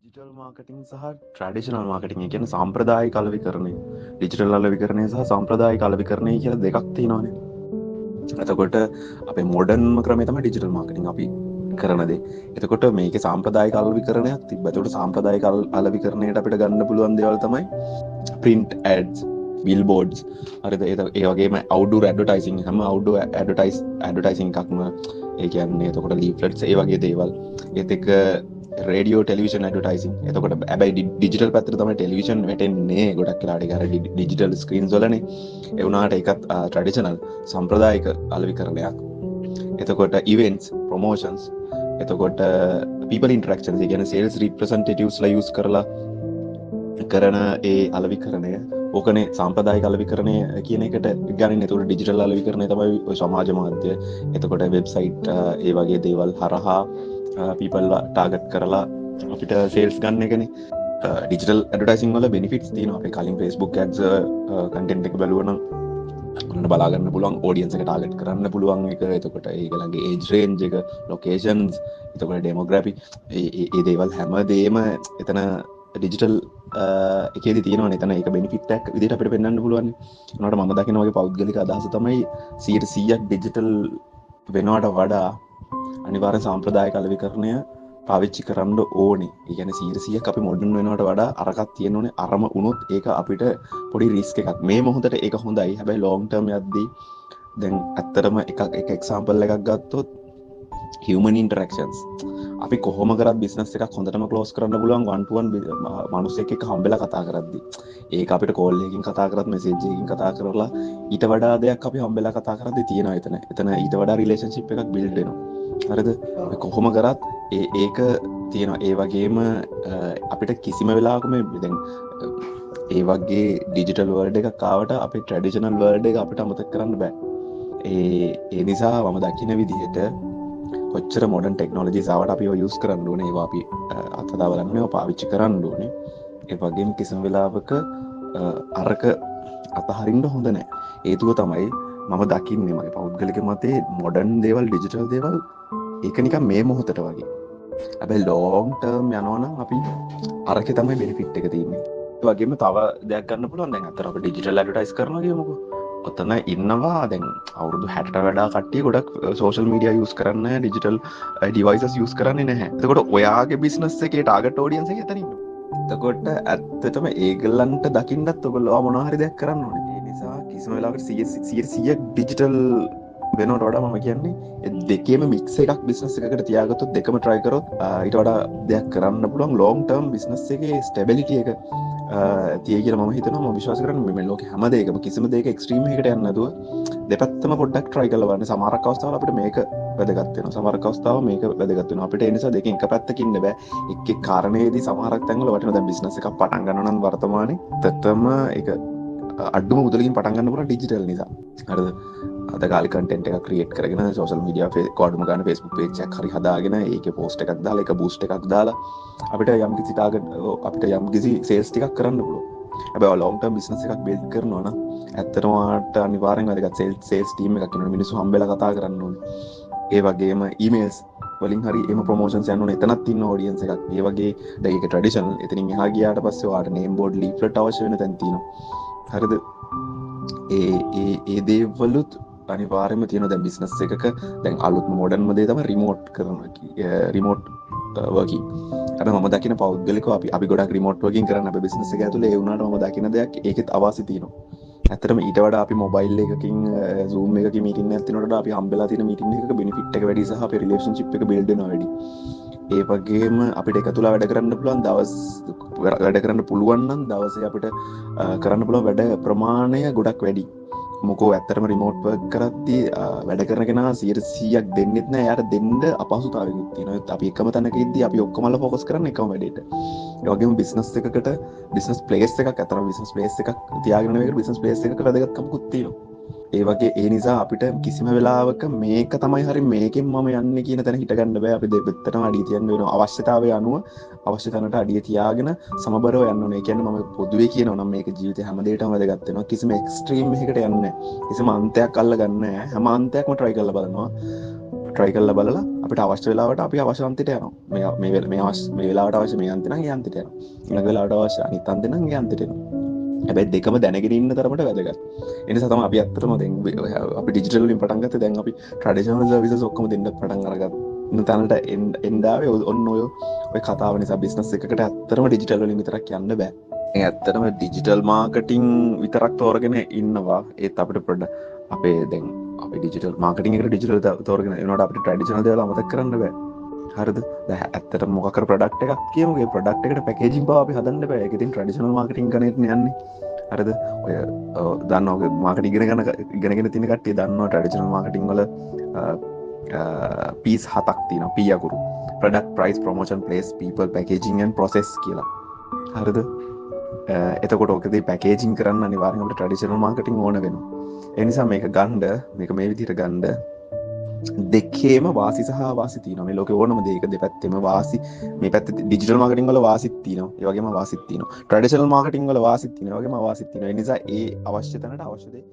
Digital marketing සහ traditional marketing කියන්නේ සාම්ප්‍රදායික අලෙවිකරණය. ඩිජිටල් අලෙවිකරණය සහ සාම්ප්‍රදායික අලෙවිකරණය කියලා දෙකක් තියෙනවානේ. එතකොට අපේ මොඩර්න් ක්‍රමය තමයි ඩිජිටල් මාර්කටිං අපි කරන දේ. එතකොට මේකේ සාම්ප්‍රදායික අලෙවිකරණයක් තිබ්බා. එතකොට සාම්ප්‍රදායික අලෙවිකරණයට අපිට ගන්න පුළුවන් දේවල් තමයි print ads, billboards, හරිද? ඒ වගේම outdoor advertising, හැම outdoor advertising එකක්ම ඒ කියන්නේ එතකොට leaflets ඒ වගේ දේවල්. ඒත් එක්ක රේඩියෝ ටෙලිවිෂන් ඇඩ්වර්ටයිසින්. එතකොට හැබැයි ඩිජිටල් පැත්තට තමයි ටෙලිවිෂන් වැටෙන්නේ ගොඩක් වෙලාවට. අර ඩිජිටල් ස්ක්‍රීන්ස් වලනේ. ඒ වුණාට ඒකත් ට්‍රැඩිෂනල් සම්ප්‍රදායික අලෙවිකරණයක්. එතකොට ඉවෙන්ට්ස්, ප්‍රොමෝෂන්ස්, එතකොට people interactions, ඒ කියන්නේ sales representatives ලා use කරලා කරන ඒ අලෙවිකරණය ඕකනේ සාම්ප්‍රදායික අලෙවිකරණය කියන එකට ගන්නේ. එතකොට ඩිජිටල් අලෙවිකරණය තමයි ඔය සමාජ මාධ්‍ය, එතකොට වෙබ්සයිට් ඒ වගේ දේවල් හරහා people ටාගට් කරලා අපිට සේල්ස් ගන්න එකනේ. ඩිජිටල් ඇඩ්වර්ටයිසිං වල බෙනිෆිට්ස් තියෙනවා. අපි කලින් Facebook ads කන්ටෙන්ට් එක බලුවා නම් ඔන්න බලා ගන්න පුළුවන්, ඔඩියන්ස් එක ටාගට් කරන්න පුළුවන් එක. එතකොට ඒගොල්ලන්ගේ ඒජ් රේන්ජ් එක, ලොකේෂන්ස්, එතකොට ඩෙමෝග්‍රැෆි, ඒ දේවල් හැමදේම එතන ඩිජිටල් එකේදී තියෙනවා. එතන ඒක බෙනිෆිට් එකක් විදිහට අපිට පෙන්වන්න පුළුවන්. ඒනකොට මම දකින වගේ පෞද්ගලික අදහස තමයි 100% ඩිජිටල් වෙනවට වඩා අනිවාර්ය සාම්ප්‍රදායික අලෙවිකරණය පාවිච්චි කරන්න ඕනේ. ඒ කියන්නේ 100% අපි මොඩර්න් වෙනවට වඩා අරකට තියෙන්න ඕනේ. අරම වුණොත් ඒක අපිට පොඩි රිස්ක් එකක්. මේ මොහොතට ඒක හොඳයි. හැබැයි ලොන්ග් ටර්ම් යද්දී දැන් ඇත්තටම එක එක්සැම්පල් එකක් ගත්තොත් human interactions, අපි කොහොම කරත් බිස්නස් එකක් හොඳටම ක්ලෝස් කරන්න පුළුවන් 1-to-1 මිනිස්සෙක් එක්ක හම්බෙලා කතා කරද්දී. ඒක අපිට කෝල් එකකින් කතා කරත්, මෙසේජ් එකකින් කතා කරලා ඊට වඩා දෙයක් අපි හම්බෙලා කතා කරද්දී තියෙනවා එතන ඊට වඩා රිලේෂන්ෂිප් එකක් බිල්ඩ් වෙනවා. හරිද? අපි කොහොම කරත් ඒක තියෙනවා. ඒ වගේම අපිට කිසිම වෙලාවක මේ දැන් ඒ වගේ ඩිජිටල් වර්ල්ඩ් එකක් ආවට අපේ ට්‍රැඩිෂනල් වර්ල්ඩ් එක අපිට අමතක කරන්න බෑ. ඒ නිසා මම දකින විදිහට කොච්චර මොඩර්න් ටෙක්නොලොජිස් ආවට අපි ඒවා යූස් කරන්න ඕනේ. ඒවා අපි අත්දැක බලන්න ඕනේ, පාවිච්චි කරන්න ඕනේ. ඒ වගේම කිසිම වෙලාවක අරක අතහරින්න හොඳ නැහැ. හේතුව තමයි මම දකින්නේ මගේ පෞද්ගලික මතේ මොඩර්න් දේවල්, ඩිජිටල් දේවල් ඒක නිකන් මේ මොහොතට වගේ. හැබැයි ලොන්ග් ටර්ම් යනවා නම් අපි අරකේ තමයි බෙනිෆිට් එක තියෙන්නේ. ඒ වගේම තව දෙයක් ගන්න පුළුවන්. දැන් අතර අපි ඩිජිටල් ඇඩ්වර්ටයිස් කරනවා කියමුකෝ. ඔතන ඉන්නවා දැන් අවුරුදු 60ට වඩා කට්ටිය ගොඩක් සෝෂල් මීඩියා යූස් කරන්නේ නැහැ, ඩිජිටල් ඩිවයිසස් යූස් කරන්නේ නැහැ. එතකොට ඔයාගේ බිස්නස් එකේ ටාගට් ඔඩියන්ස් එක එතන ඉන්නවා. එතකොට ඇත්තටම ඒගොල්ලන්ට දකින්නත් ඔයගොල්ලෝ මොනවා හරි දෙයක් කරන්න ඕනේ. ඒ නිසා කිසිම වෙලාවකට 100% ඩිජිටල් වෙනවට වඩා මම කියන්නේ දෙකේම මික්ස් එකක් බිස්නස් එකකට තියාගත්තොත්, දෙකම try කරොත් ඊට වඩා දෙයක් කරන්න පුළුවන්. long term බිස්නස් එකේ ස්ටැබිලිටි එක තියෙයි කියලා මම හිතනවා. මම විශ්වාස කරන්නේ මේ ලෝකේ හැම දෙයකම කිසිම දෙයක එක්ස්ට්‍රීම් එකකට යන්නේ නැතුව දෙපැත්තම පොඩ්ඩක් try කරලා බලන්න. සමහරක් අවස්ථාවල අපිට මේක වැදගත් වෙනවා, සමහරක් අවස්ථාවල මේක වැදගත් වෙනවා. අපිට ඒ නිසා දෙකෙන් එක පැත්තකින් ඉන්න බෑ. එක් කාරණේදී සමහරක් තැන්වල වටිනවා. දැන් බිස්නස් එකක් පටන් ගන්නවා නම් වර්තමානයේ තත්ත්වම ඒක අඩුම මුදලකින් පටන් ගන්න පුළුවන් ඩිජිටල් නිසා. හරිද? අද කාලේ කන්ටෙන්ට් එකක් ක්‍රියේට් කරගෙන සෝෂල් මීඩියා කොඩම ගන්න Facebook page එකක් හරි හදාගෙන ඒකේ post එකක් දාලා ඒක boost එකක් දාලා අපිට යම් කිසි target අපිට යම් කිසි sales ටිකක් කරන්න පුළුවන්. හැබැයි long term business එකක් build කරනවා නම් ඇත්තටම වාට අනිවාර්යෙන් වැදගත් sales team එකක් ඉන්නවා. මිනිස්සු හම්බෙලා කතා කරන්න ඕනේ. ඒ වගේම emails වලින් හරි එහෙම ප්‍රොමෝෂන්ස් යන්න ඕනේ. එතනත් ඉන්න audience එකක්. ඒ වගේ දැන් ඒක traditional. එතනින් එහා ගියාට පස්සේ වාට name board leaflet අවශ්‍ය වෙන තැන් තියෙනවා. හරිද? ඒ දේවලුත් අනිවාර්යයෙන්ම තියෙනවා. දැන් බිස්නස් එකක දැන් අලුත්ම මොඩර්න්ම දේ තමයි රිමෝට් කරනවා. Remote working. හැබැයි මම දකින පෞද්ගලිකව අපි ගොඩක් රිමෝට් වර්කින් කරන්න අපේ බිස්නස් එක ඇතුලේ. ඒ වුණාට මම දකින දෙයක් ඒකෙත් අවාසි තියෙනවා. ඇත්තටම ඊට වඩා අපි මොබයිල් එකකින් Zoom එකකින් මීටින් එකක් තියෙනකොට අපි හම්බෙලා තියෙන මීටින් එකක බෙනිෆිට් එක වැඩි සහ අපේ රිලේෂන්ෂිප් එක බිල්ඩ් වෙනවා වැඩි. ඒ වගේම අපිට එකතුලා වැඩ කරන්න පුළුවන් වැඩ කරන්න පුළුවන් නම් දවසේ අපිට කරන්න පුළුවන් වැඩ ප්‍රමාණය ගොඩක් වැඩි. මොකෝ ඇත්තටම රිමෝට් වර්ක් කරද්දී වැඩ කරන කෙනා 100%ක් දෙන්නෙත් නෑ. එයාට දෙන්න අපහසුතාවයකුත් තියෙනවා. අපි එකම තැනක ඉද්දී අපි ඔක්කොමලා ફોකස් කරන්නේ එකම වැඩේට. ඒ වගේම බිස්නස් එකකට බිස්නස් ප්ලේස් එකක් අතර බිස්නස් ප්ලේස් එකක් තියාගෙන මේකට බිස්නස් ප්ලේස් එකක වැදගත්කමකුත් තියෙනවා. ඒ වගේ ඒ නිසා අපිට කිසිම වෙලාවක මේක තමයි හරි මේකෙන් මම යන්නේ කියන තැන හිටගන්න බෑ. අපි දෙපැත්තටම අඩිය තියන්න වෙනවා. අවශ්‍යතාවය අනුව අවශ්‍ය තැනට අඩිය තියාගෙන සමබරව යන්න ඕනේ. ඒ කියන්නේ මම පොදුවේ කියනවා නම් මේක ජීවිතේ හැම දෙයකටම වැදගත් වෙනවා. කිසිම එක්ස්ට්‍රීම් එකකට යන්නේ නැහැ. කිසිම අන්තයක් අල්ලගන්නේ නැහැ. හැම අන්තයක්ම try කරලා බලනවා. ට්‍රයි කල්ල බලලා අපිට අවශ්‍ය වෙලාවට අපි අවශ්‍ය අන්තිට යනවා මේ වෙලාට අවශ්‍ය මේ අන්තින යන්තිට යන වෙලාට අවශ්‍ය අනිත් අන්තින යන්තිට හැබැයි දෙකම දැනගෙන ඉන්න තරමට වැදගත් එනි සතම අපි අත්තරම අපි ඩිජිටලින් පටන්ගත දැන් අපි ට්‍රඩිෂනල් විස ඔක්කම දෙන්න පටන් අරගත් තැනට එන්ඩාවේ ඔන්න ඔය කතාව නිසා බිස්නස් එකට ඇත්තරම ඩිජිටල්ලින් විතරක් යන්න බෑ ඇත්තටම ඩිජිටල් මාර්කටිං විතරක් තෝරගෙන ඉන්නවා ඒත් අපිට පොඩ අපේ දැන් අප ඩිජිටල් මාර්කටිං එකට ඩිජිටල් තෝරගෙන එනට අපිට ට්‍රැඩිෂනල් දේවල් අමතක කරන්න බෑ හරිද ඇත්තට මොකක් ප්‍රොඩක්ට් එකක් කියමුගේ ප්‍රොඩක්ට් එකට පැකේජින් බව අපි හදන්න බෑ ඒක ඉතින් ට්‍රැඩිෂනල් මාර්කටිං කරන්නේ යන්නේ හරිද ඔය දන්නවා මාර්කටිං ඉගෙනගෙන තියෙන කට්ටිය දන්නවා ට්‍රැඩිෂනල් මාර්කටිං වල පීස් 7ක් තියෙනවා පී අකුරු product price promotion place people packaging and process කියලා හරිද එතකොට ඕකදී පැකේජින් කරන්න අනිවාර්යයෙන්ම ට්‍රැඩිෂනල් මාර්කටිං ඕන වෙනවා. ඒ නිසා මේක ගන්න මේක මේ විදිහට ගන්න දෙකේම වාසි සහ අවාසි තියෙනවා. මේ ලෝකේ ඕනම දෙයක දෙපැත්තෙම වාසි මේ පැත්තේ ඩිජිටල් මාර්කටිං වල වාසිත් තියෙනවා. ඒ වගේම අවාසිත් තියෙනවා. ට්‍රැඩිෂනල් මාර්කටිං වල වාසිත් තියෙනවා. ඒ වගේම අවාසිත් තියෙනවා. ඒ නිසා ඒ අවශ්‍ය තැනට අවශ්‍ය දේ